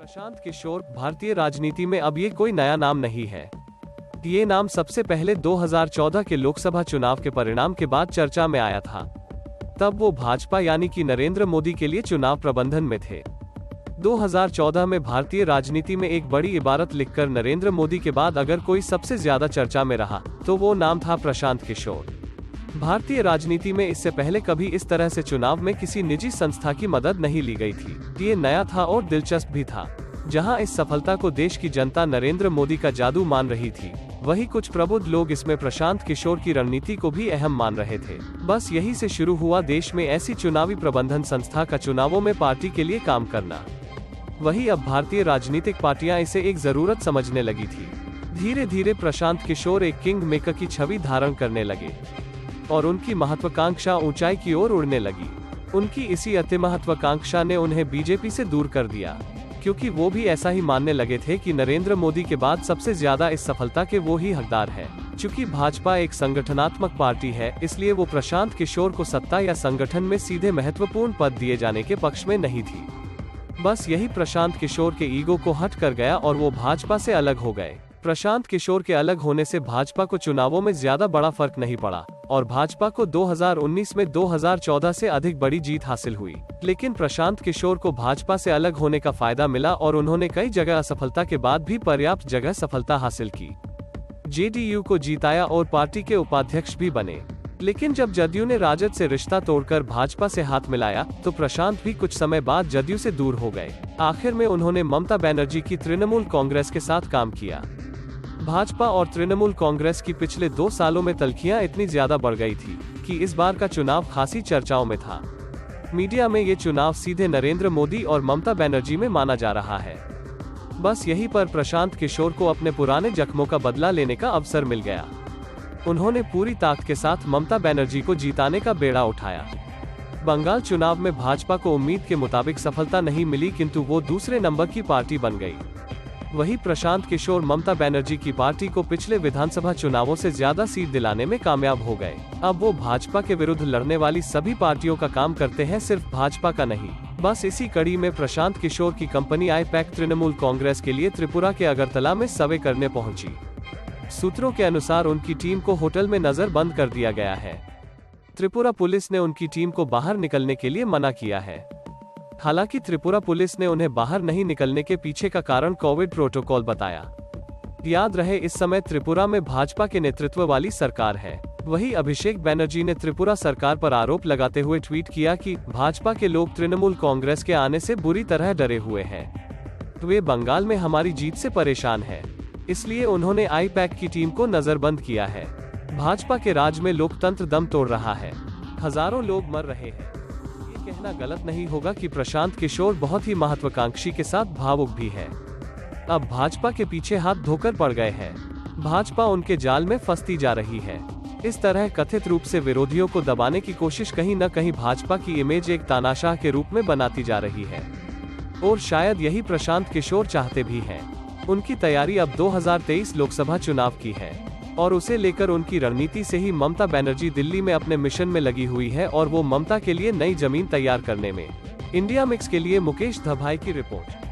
प्रशांत किशोर भारतीय राजनीति में अब ये कोई नया नाम नहीं है। ये नाम सबसे पहले 2014 के लोकसभा चुनाव के परिणाम के बाद चर्चा में आया था। तब वो भाजपा यानी कि नरेंद्र मोदी के लिए चुनाव प्रबंधन में थे। 2014 में भारतीय राजनीति में एक बड़ी इबारत लिखकर नरेंद्र मोदी के बाद अगर कोई सबसे ज्यादा चर्चा में रहा तो वो नाम था प्रशांत किशोर। भारतीय राजनीति में इससे पहले कभी इस तरह से चुनाव में किसी निजी संस्था की मदद नहीं ली गई थी। ये नया था और दिलचस्प भी था। जहां इस सफलता को देश की जनता नरेंद्र मोदी का जादू मान रही थी, वहीं कुछ प्रबुद्ध लोग इसमें प्रशांत किशोर की रणनीति को भी अहम मान रहे थे। बस यही से शुरू हुआ देश में ऐसी चुनावी प्रबंधन संस्था का चुनावों में पार्टी के लिए काम करना। वही अब भारतीय राजनीतिक पार्टियां इसे एक जरूरत समझने लगी थी। धीरे धीरे प्रशांत किशोर एक किंग मेकर की छवि धारण करने लगे और उनकी महत्वाकांक्षा ऊंचाई की ओर उड़ने लगी। उनकी इसी अति महत्वाकांक्षा ने उन्हें बीजेपी से दूर कर दिया, क्योंकि वो भी ऐसा ही मानने लगे थे कि नरेंद्र मोदी के बाद सबसे ज्यादा इस सफलता के वो ही हकदार है। चूंकि भाजपा एक संगठनात्मक पार्टी है, इसलिए वो प्रशांत किशोर को सत्ता या संगठन में सीधे महत्वपूर्ण पद दिए जाने के पक्ष में नहीं थी। बस यही प्रशांत किशोर के ईगो को हट कर गया और वो भाजपा से अलग हो गए। प्रशांत किशोर के अलग होने से भाजपा को चुनावों में ज्यादा बड़ा फर्क नहीं पड़ा और भाजपा को 2019 में 2014 से अधिक बड़ी जीत हासिल हुई। लेकिन प्रशांत किशोर को भाजपा से अलग होने का फायदा मिला और उन्होंने कई जगह असफलता के बाद भी पर्याप्त जगह सफलता हासिल की। जेडीयू को जीताया और पार्टी के उपाध्यक्ष भी बने। लेकिन जब जदयू ने राजद से रिश्ता तोड़कर भाजपा से हाथ मिलाया तो प्रशांत भी कुछ समय बाद जदयू से दूर हो गए। आखिर में उन्होंने ममता बनर्जी की तृणमूल कांग्रेस के साथ काम किया। भाजपा और तृणमूल कांग्रेस की पिछले 2 सालों में तल्खियां इतनी ज्यादा बढ़ गई थी कि इस बार का चुनाव खासी चर्चाओं में था। मीडिया में ये चुनाव सीधे नरेंद्र मोदी और ममता बनर्जी में माना जा रहा है। बस यहीं पर प्रशांत किशोर को अपने पुराने जख्मों का बदला लेने का अवसर मिल गया। उन्होंने पूरी ताकत के साथ ममता बनर्जी को जिताने का बेड़ा उठाया। बंगाल चुनाव में भाजपा को उम्मीद के मुताबिक सफलता नहीं मिली, किंतु वो दूसरे नंबर की पार्टी बन गई। वही प्रशांत किशोर ममता बनर्जी की पार्टी को पिछले विधानसभा चुनावों से ज्यादा सीट दिलाने में कामयाब हो गए। अब वो भाजपा के विरुद्ध लड़ने वाली सभी पार्टियों का काम करते हैं, सिर्फ भाजपा का नहीं। बस इसी कड़ी में प्रशांत किशोर की कंपनी आईपैक तृणमूल कांग्रेस के लिए त्रिपुरा के अगरतला में सर्वे करने पहुंची। सूत्रों के अनुसार उनकी टीम को होटल में नजरबंद कर दिया गया है। त्रिपुरा पुलिस ने उनकी टीम को बाहर निकलने के लिए मना किया है। हालांकि त्रिपुरा पुलिस ने उन्हें बाहर नहीं निकलने के पीछे का कारण कोविड प्रोटोकॉल बताया। याद रहे, इस समय त्रिपुरा में भाजपा के नेतृत्व वाली सरकार है। वही अभिषेक बनर्जी ने त्रिपुरा सरकार पर आरोप लगाते हुए ट्वीट किया कि भाजपा के लोग तृणमूल कांग्रेस के आने से बुरी तरह डरे हुए हैं। वे बंगाल में हमारी जीत से परेशान है, इसलिए उन्होंने आईपैक की टीम को नजरबंद किया है। भाजपा के राज में लोकतंत्र दम तोड़ रहा है, हजारों लोग मर रहे हैं। कहना गलत नहीं होगा कि प्रशांत किशोर बहुत ही महत्वाकांक्षी के साथ भावुक भी है। अब भाजपा के पीछे हाथ धोकर पड़ गए हैं। भाजपा उनके जाल में फंसती जा रही है। इस तरह कथित रूप से विरोधियों को दबाने की कोशिश कहीं न कहीं भाजपा की इमेज एक तानाशाह के रूप में बनाती जा रही है। और शायद यही प्रशांत किशोर चाहते भी हैं। उनकी तैयारी अब 2023 लोकसभा चुनाव की है और उसे लेकर उनकी रणनीति से ही ममता बनर्जी दिल्ली में अपने मिशन में लगी हुई है और वो ममता के लिए नई जमीन तैयार करने में। इंडिया मिक्स के लिए मुकेश धभाई की रिपोर्ट।